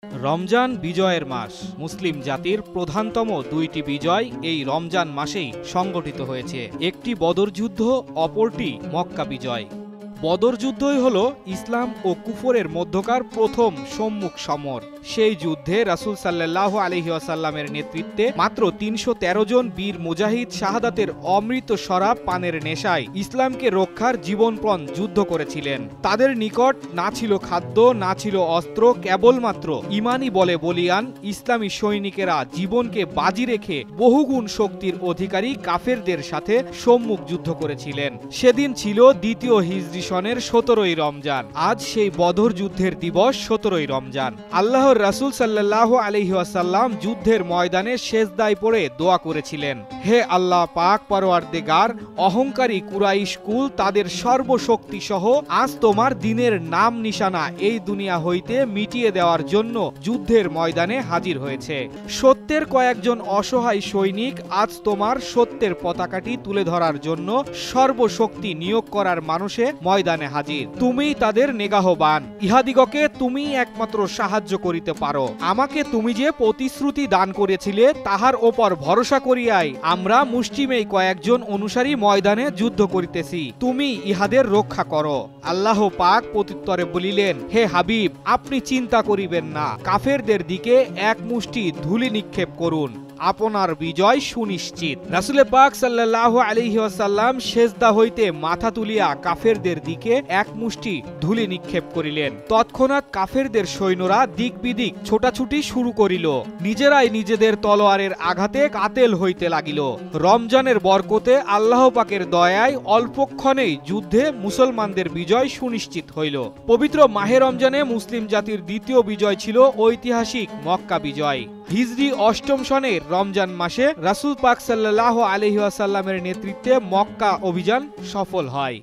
রমজান বিজয়ের মাস। মুসলিম জাতির প্রধানতম দুইটি বিজয় এই রমজান মাসেই সংগঠিত হয়েছে। একটি বদর যুদ্ধ, অপরটি মক্কা বিজয়। বদর যুদ্ধই হল ইসলাম ও কুফরের মধ্যকার প্রথম সম্মুখ সমর। সেই যুদ্ধে রাসূল সাল্লাল্লাহু আলাইহি ওয়াসাল্লামের নেতৃত্বে মাত্র ৩১৩ জন বীর মুজাহিদ শাহাদাতের অমৃত শরাব পানের নেশায় ইসলামকে রক্ষার জীবনপণ যুদ্ধ করেছিলেন। তাদের নিকট না ছিল খাদ্য, না ছিল অস্ত্র, কেবলমাত্র ইমানি বলে বলিয়ান ইসলামী সৈনিকেরা জীবনকে বাজি রেখে বহুগুণ শক্তির অধিকারী কাফেরদের সাথে সম্মুখ যুদ্ধ করেছিলেন। সেদিন ছিল দ্বিতীয় হিজরি সনের ১৭ই রমজান। আজ সেই বদর যুদ্ধের দিবস ১৭ই রমজান। আল্লাহর রাসূল সাল্লাল্লাহু আলাইহি ওয়াসাল্লাম যুদ্ধের ময়দানে সেজদায় পড়ে দোয়া করেছিলেন, হে আল্লাহ পাক পরওয়ারদিগার, অহংকারী কুরাইশ কুল তাদের সর্বশক্তি সহ আজ তোমার দিনের নাম নিশানা এই দুনিয়া হইতে মিটিয়ে দেওয়ার জন্য যুদ্ধের ময়দানে হাজির হয়েছে। সত্যের কয়েকজন অসহায় সৈনিক আজ তোমার সত্যের পতাকাটি তুলে ধরার জন্য সর্বশক্তি নিয়োগ করার মানুষে ময়দানে হাজির। তুমিই তাদের নেগাহবান, ইহাদিগকে তুমিই একমাত্র সাহায্য করিতে পারো। আমাকে তুমি যে প্রতিশ্রুতি দান করেছিলে তাহার ওপর ভরসা করিয়াই আমরা মুষ্টিমেয় কয়েকজন অনুসারী ময়দানে যুদ্ধ করিতেছি। তুমি ইহাদের রক্ষা করো। আল্লাহ পাক প্রত্যুত্তরে বলিলেন, হে হাবিব, আপনি চিন্তা করিবেন না, কাফেরদের দিকে এক মুষ্টি ধুলি নিক্ষেপ করুন, আপনার বিজয় সুনিশ্চিত। রাসূল পাক সাল্লাল্লাহু আলাইহি ওয়াসাল্লাম সেজদা হইতে মাথা তুলিয়া কাফেরদের দিকে এক মুষ্টি ধুলি নিক্ষেপ করিলেন। তৎক্ষণাৎ কাফেরদের সৈন্যরা দিক বিদিক ছোটাছুটি শুরু করিল, নিজেরাই নিজেদের তলোয়ারের আঘাতে কাতেল হইতে লাগিল। রমজানের বরকতে আল্লাহ পাকের দয়ায় অল্পক্ষণেই যুদ্ধে মুসলমানদের বিজয় সুনিশ্চিত হইল। পবিত্র মাহে রমজানে মুসলিম জাতির দ্বিতীয় বিজয় ছিল ঐতিহাসিক মক্কা বিজয়। হিজরি ৮ম সনের রমজান মাসে রাসূল পাক সাল্লাল্লাহু আলাইহি ওয়াসাল্লামের নেতৃত্বে মক্কা অভিযান সফল হয়।